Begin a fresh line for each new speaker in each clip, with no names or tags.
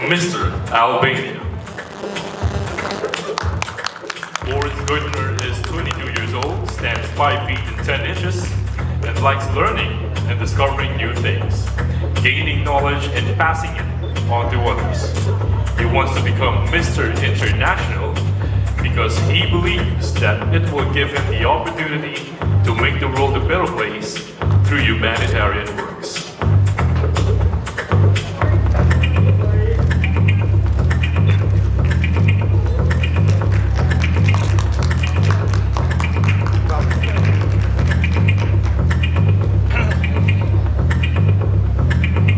Mr. Albania. Boris Gurtner is 22 years old, stands 5 feet and 10 inches, and likes learning and discovering new things, gaining knowledge and passing it on to others. He wants to become Mr. International because he believes that it will give him the opportunity to make the world a better place through humanitarian works.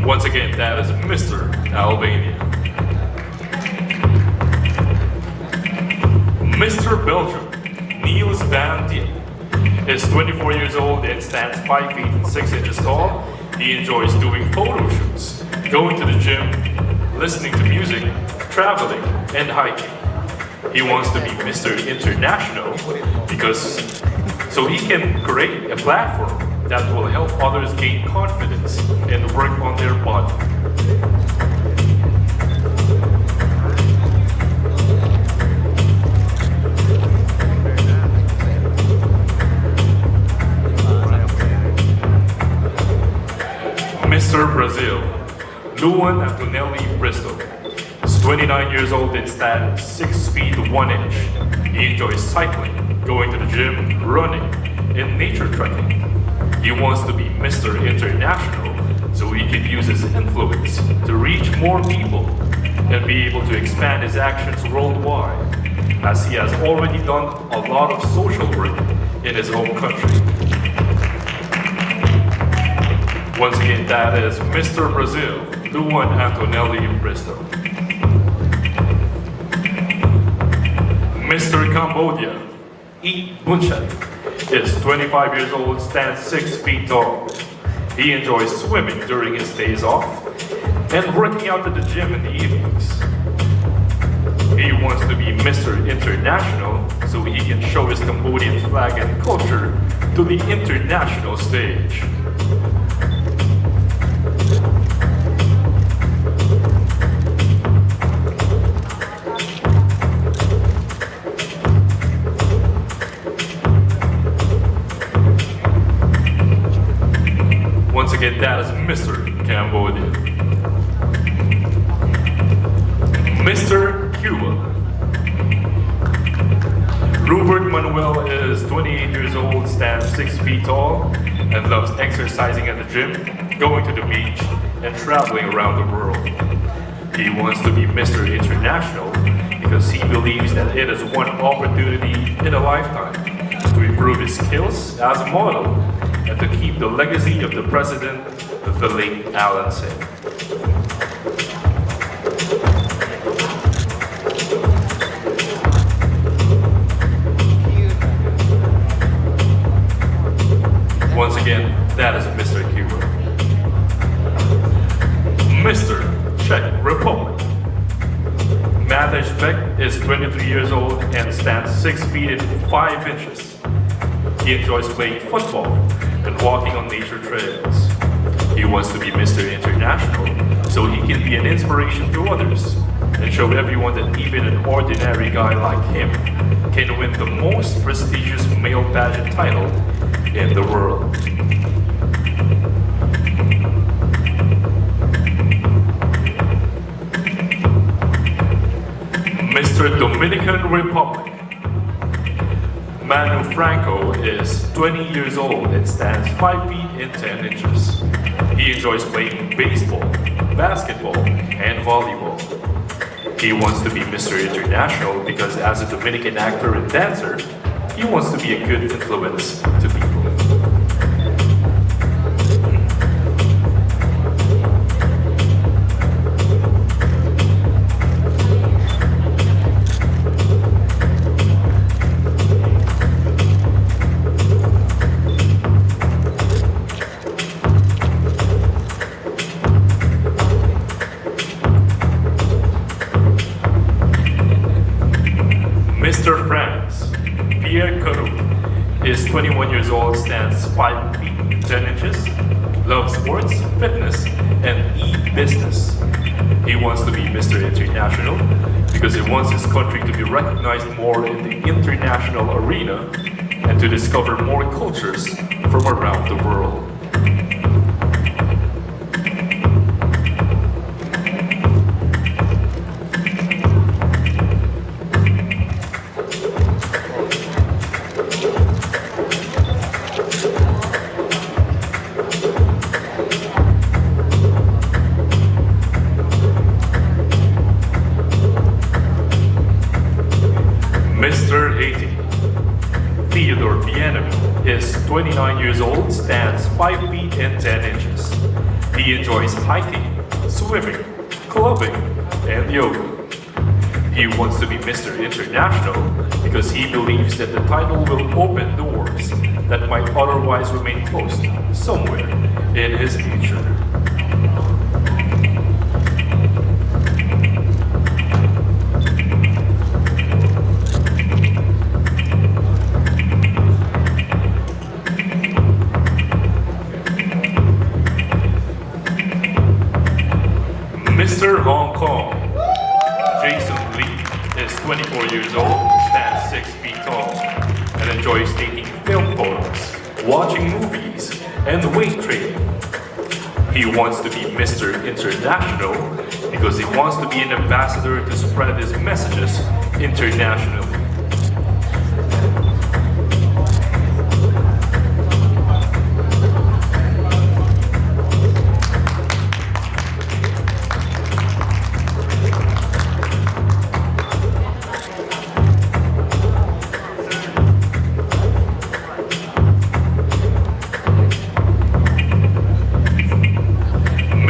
Once again, that is Mr. Albania. Mr. Belgium, Niels van Dijk, is 24 years old and stands 5 feet and 6 inches tall. He enjoys doing photo shoots, going to the gym, listening to music, traveling, and hiking. He wants to be Mr. International because so he can create a platform that will help others gain confidence and work on their body. Mr. Brazil, Luan Antonelli Bristot, is 29 years old and stands 6 feet 1 inch. He enjoys cycling, going to the gym, running, and nature trekking. He wants to be Mr. International so he can use his influence to reach more people and be able to expand his actions worldwide, as he has already done a lot of social work in his home country. Once again, that is Mr. Brazil, Luan Antonelli Bristot. Mr. Cambodia, Eat Buncchat, is 25 years old, stands 6 feet tall. He enjoys swimming during his days off and working out at the gym in the evenings. He wants to be Mr. International so he can show his Cambodian flag and culture to the international stage. Once again, that is Mr. Cambodia. Mr. Cuba. Rubert Manuel is 28 years old, stands 6 feet tall, and loves exercising at the gym, going to the beach, and traveling around the world. He wants to be Mr. International because he believes that it is one opportunity in a lifetime to improve his skills as a model and to keep the legacy of the president, the late Alan Singh. Once again, that is Mr. Cuba. Mr. Czech Republic. Matej Beck is 23 years old and stands 6 feet and 5 inches. He enjoys playing football and walking on nature trails. He wants to be Mr. International so he can be an inspiration to others and show everyone that even an ordinary guy like him can win the most prestigious male pageant title in the world. Mr. Dominican Republic. Manuel Franco is 20 years old and stands 5 feet and 10 inches. He enjoys playing baseball, basketball, and volleyball. He wants to be Mr. International because as a Dominican actor and dancer, he wants to be a good influence to people. Mr. France, Pierre Carew, is 21 years old, stands 5 feet 10 inches, loves sports, fitness, and e-business. He wants to be Mr. International because he wants his country to be recognized more in the international arena and to discover more cultures from around the world. Mr. Haiti. Bien-Amie is 29 years old, stands 5 feet and 10 inches. He enjoys hiking, swimming, clubbing, and yoga. He wants to be Mr. International because he believes that the title will open doors that might otherwise remain closed somewhere in his future. Mr. Hong Kong. Jae is 24 years old, stands 6 feet tall, and enjoys taking film photos, watching movies, and weight training. He wants to be Mr. International because he wants to be an ambassador to spread his messages internationally.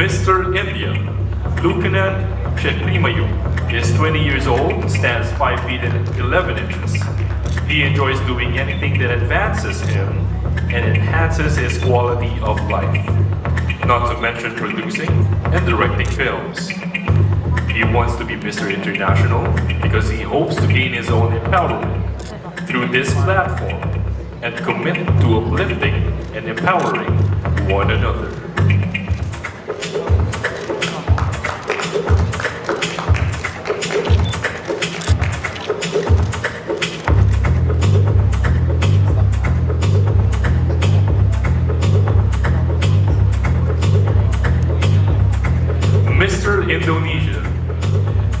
Mr. India, Luxent Hotel, is 20 years old, stands 5 feet and 11 inches. He enjoys doing anything that advances him and enhances his quality of life, not to mention producing and directing films. He wants to be Mr. International because he hopes to gain his own empowerment through this platform and commit to uplifting and empowering one another. Mr. Indonesia,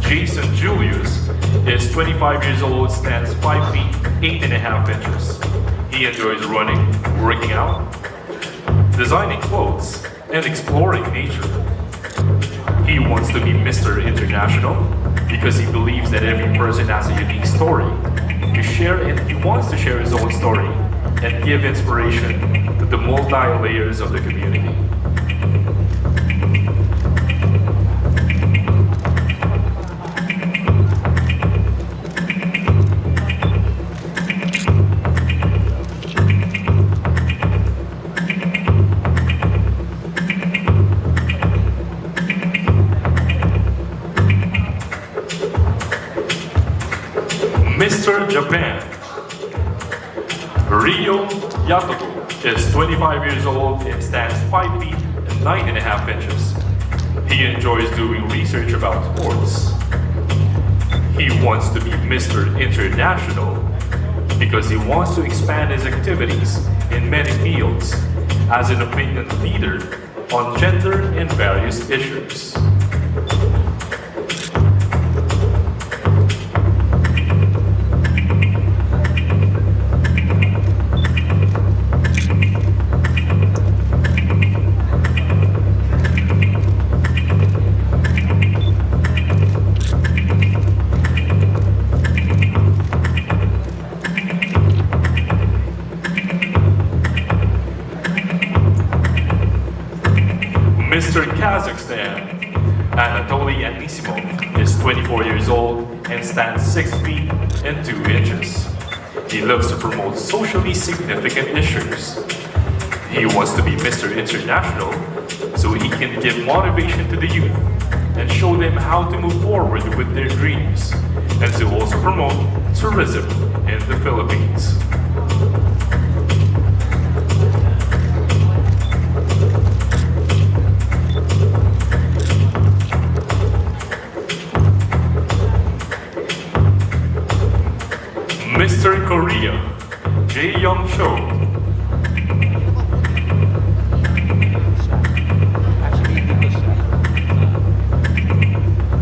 Jason Julius, is 25 years old, stands 5 feet 8.5 inches. He enjoys running, working out, designing clothes, and exploring nature. He wants to be Mr. International because he believes that every person has a unique story to share, and he wants to share his own story and give inspiration to the multi-layers of the community. Mr. Japan. Rio Yatogo is 25 years old and stands 5 feet and 9.5 inches. He enjoys doing research about sports. He wants to be Mr. International because he wants to expand his activities in many fields as an opinion leader on gender and various issues. Mr. Kazakhstan, Anatoly Anisimov, is 24 years old and stands 6 feet and 2 inches. He loves to promote socially significant issues. He wants to be Mr. International so he can give motivation to the youth and show them how to move forward with their dreams, and to also promote tourism in the Philippines. Mr. Korea, Jae Young Cho.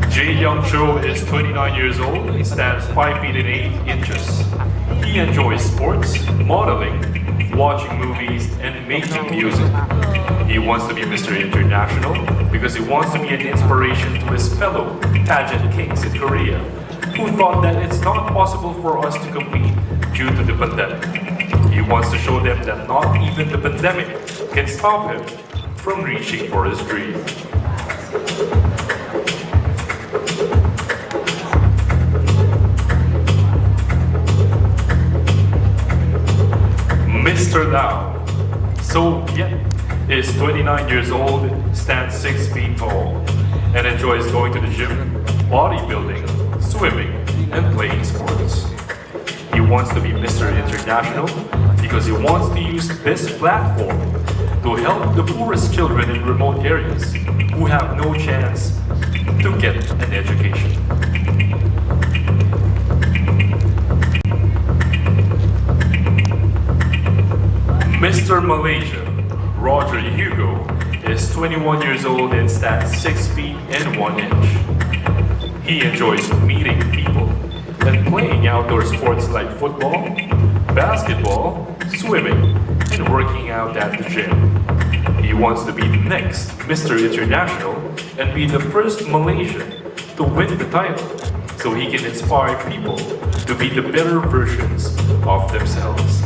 Jae Young Cho is 29 years old and stands 5 feet and 8 inches. He enjoys sports, modeling, watching movies, and making music. He wants to be Mr. International because he wants to be an inspiration to his fellow pageant kings in Korea, who thought that it's not possible for us to compete due to the pandemic. He wants to show them that not even the pandemic can stop him from reaching for his dream. Mr. Lau, Soviet, is 29 years old, stands 6 feet tall, and enjoys going to the gym, bodybuilding, swimming, and playing sports. He wants to be Mr. International because he wants to use this platform to help the poorest children in remote areas who have no chance to get an education. Mr. Malaysia, Roger Hugo, is 21 years old and stands 6 feet and 1 inch. He enjoys meeting people and playing outdoor sports like football, basketball, swimming, and working out at the gym. He wants to be the next Mr. International and be the first Malaysian to win the title so he can inspire people to be the better versions of themselves.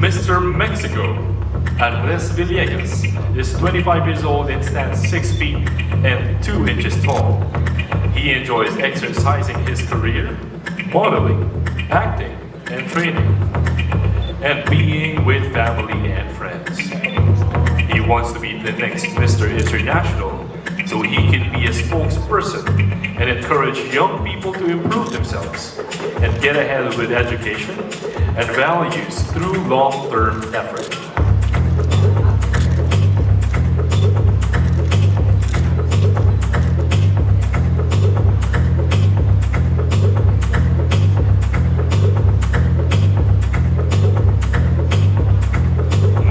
Mr. Mexico, Andres Villegas, is 25 years old and stands 6 feet and 2 inches tall. He enjoys exercising his career, modeling, acting, and training, and being with family and friends. He wants to be the next Mr. International so he can be a spokesperson and encourage young people to improve themselves and get ahead with education and values through long-term effort.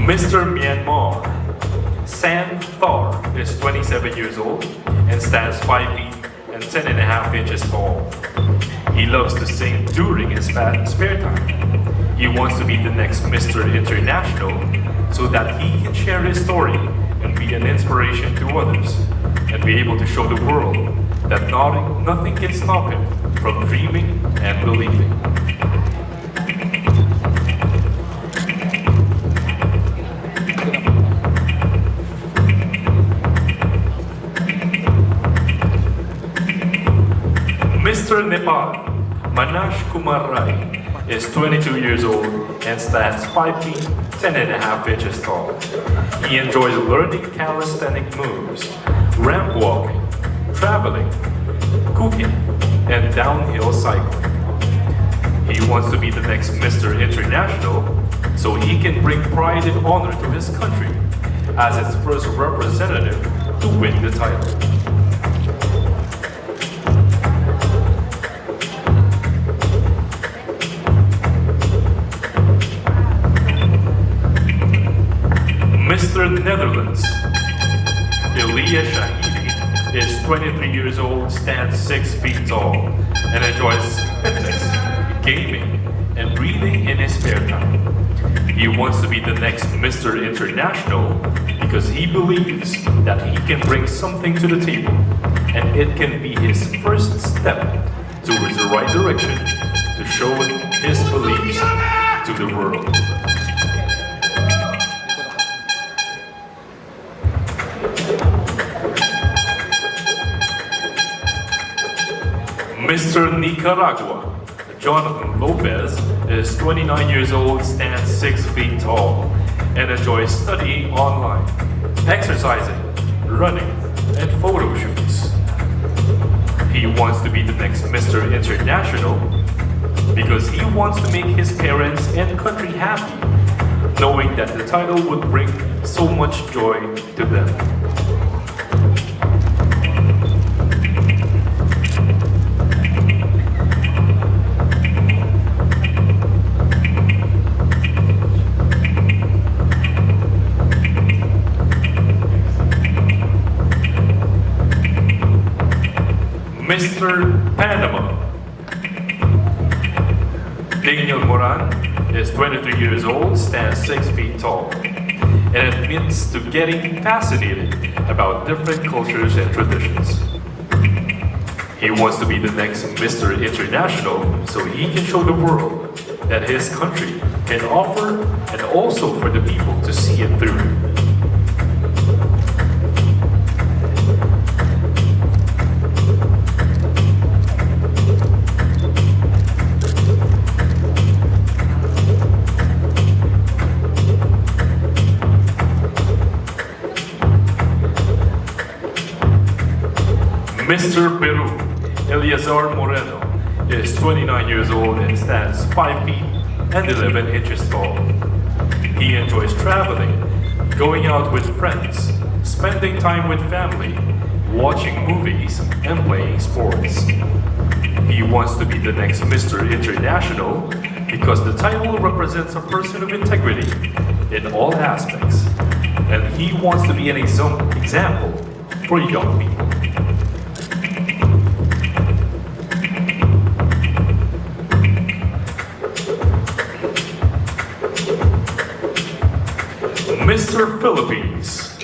Mr. Myanmar, San Thar, is 27 years old and stands 5 feet and 10 and a half inches tall. He loves to sing during his spare time. He wants to be the next Mr. International so that he can share his story and be an inspiration to others and be able to show the world that nothing can stop him from dreaming and believing. Mr. Nepal, Manash Kumar Rai, is 22 years old and stands 5 feet 10 and a half inches tall. He enjoys learning calisthenic moves, ramp walking, traveling, cooking, and downhill cycling. He wants to be the next Mr. International so he can bring pride and honor to his country as its first representative to win the title. Mr. Netherlands, Elia Shahidi, is 23 years old, stands 6 feet tall, and enjoys fitness, gaming, and breathing in his spare time. He wants to be the next Mr. International because he believes that he can bring something to the table, and it can be his first step towards the right direction to show his beliefs to the world. Mr. Nicaragua, Jonathan Lopez, is 29 years old, stands 6 feet tall, and enjoys studying online, exercising, running, and photo shoots. He wants to be the next Mr. International because he wants to make his parents and country happy, knowing that the title would bring so much joy to them. Mr. Panama. Daniel Moran is 23 years old, stands 6 feet tall, and admits to getting fascinated about different cultures and traditions. He wants to be the next Mr. International so he can show the world that his country can offer and also for the people to see it through. Mr. Peru, Eleazar Moreno, is 29 years old and stands 5 feet and 11 inches tall. He enjoys traveling, going out with friends, spending time with family, watching movies, and playing sports. He wants to be the next Mr. International because the title represents a person of integrity in all aspects, and he wants to be an example for young people. Mr. Philippines,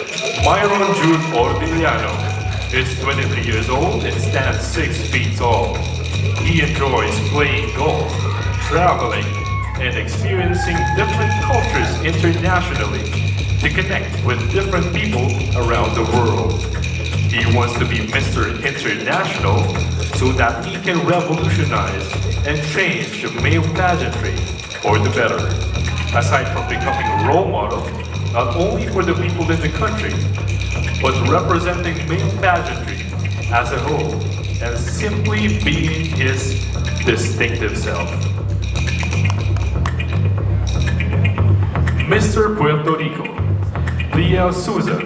Myron Jude Ordiliano, is 23 years old and stands 6 feet tall. He enjoys playing golf, traveling, and experiencing different cultures internationally to connect with different people around the world. He wants to be Mr. International so that he can revolutionize and change the male pageantry for the better. Aside from becoming a role model, not only for the people in the country, but representing male pageantry as a whole and simply being his distinctive self. Mr. Puerto Rico, Liel Souza,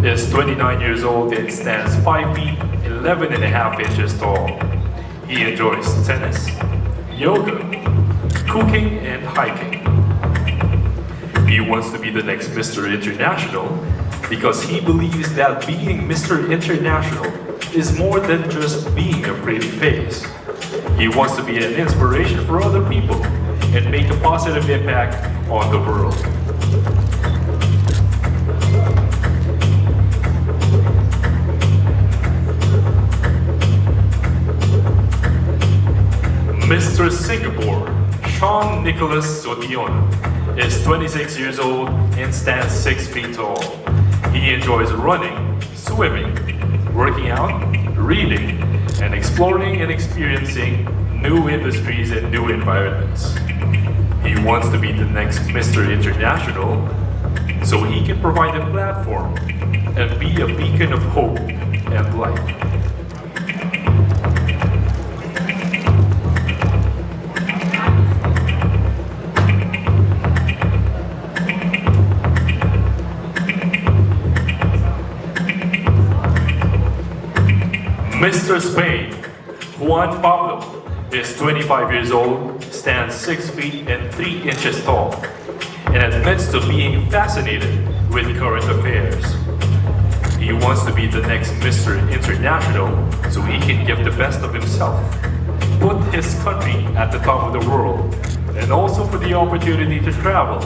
is 29 years old and stands 5 feet 11 and a half inches tall. He enjoys tennis, yoga, cooking, and hiking. He wants to be the next Mr. International because he believes that being Mr. International is more than just being a pretty face. He wants to be an inspiration for other people and make a positive impact on the world. Mr. Singapore, Sean Nicholas Sotion, is 26 years old and stands 6 feet tall. He enjoys running, swimming, working out, reading, and exploring and experiencing new industries and new environments. He wants to be the next Mr. International so he can provide a platform and be a beacon of hope and light. Mr. Spain, Juan Pablo, is 25 years old, stands 6 feet and 3 inches tall, and admits to being fascinated with current affairs. He wants to be the next Mr. International so he can give the best of himself, put his country at the top of the world, and also for the opportunity to travel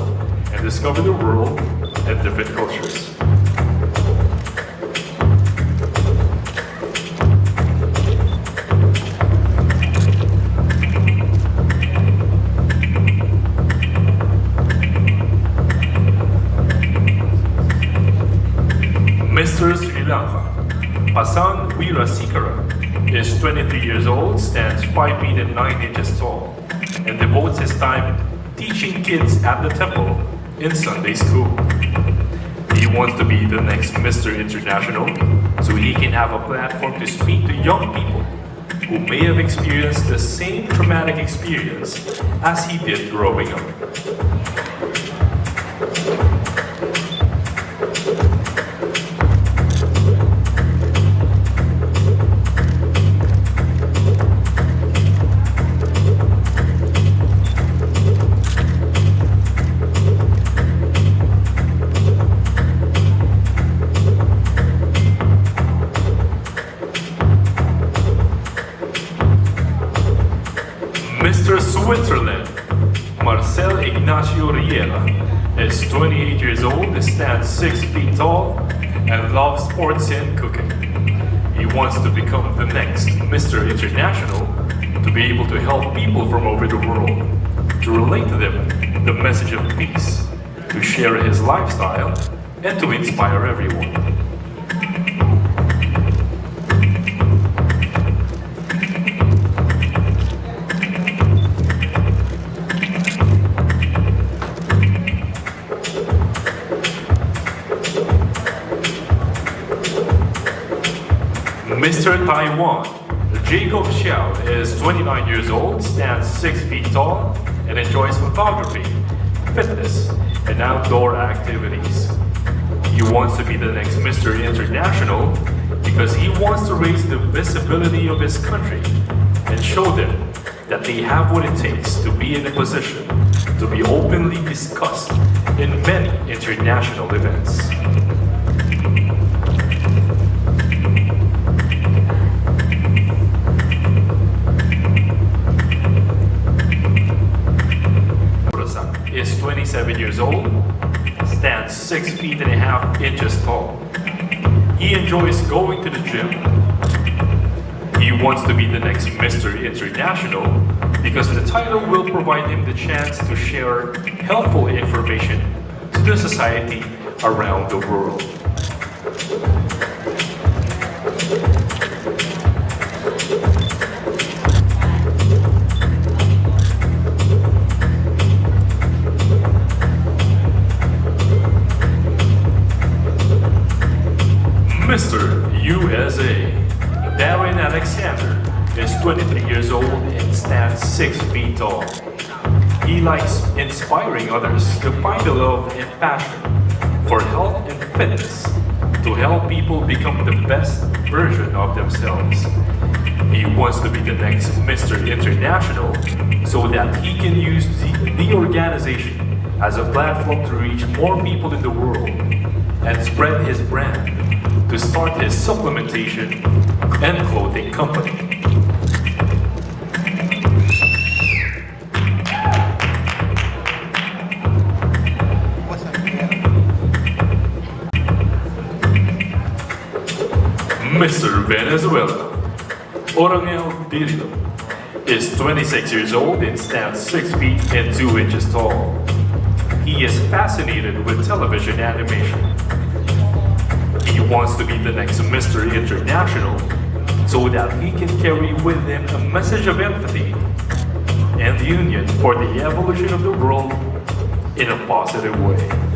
and discover the world and different cultures. Mr. Sri Lanka, Pasan Weerasekara, is 23 years old, stands 5 feet and 9 inches tall. and devotes his time teaching kids at the temple in Sunday school. He wants to be the next Mr. International so he can have a platform to speak to young people who may have experienced the same traumatic experience as he did growing up. Mr. Switzerland, Marcel Ignacio Riera, is 28 years old, stands 6 feet tall, and loves sports and cooking. He wants to become the next Mr. International to be able to help people from over the world, to relate to them the message of peace, to share his lifestyle, and to inspire everyone. Mr. Taiwan, Jacob Xiao is 29 years old, stands 6 feet tall, and enjoys photography, fitness, and outdoor activities. He wants to be the next Mr. International because he wants to raise the visibility of his country and show them that they have what it takes to be in a position to be openly discussed in many international events. Is 27 years old, stands 6 feet and a half inches tall. He enjoys going to the gym. He wants to be the next Mr. International because the title will provide him the chance to share helpful information to the society around the world. Mr. USA, Darren Alexander, is 23 years old and stands 6 feet tall. He likes inspiring others to find a love and passion for health and fitness to help people become the best version of themselves. He wants to be the next Mr. International so that he can use the organization as a platform to reach more people in the world and spread his brand to start his supplementation and clothing company. Mr. Venezuela, Orangel Dirilo, is 26 years old and stands 6 feet and 2 inches tall. He is fascinated with television animation. He wants to be the next Mr. International so that he can carry with him a message of empathy and union for the evolution of the world in a positive way.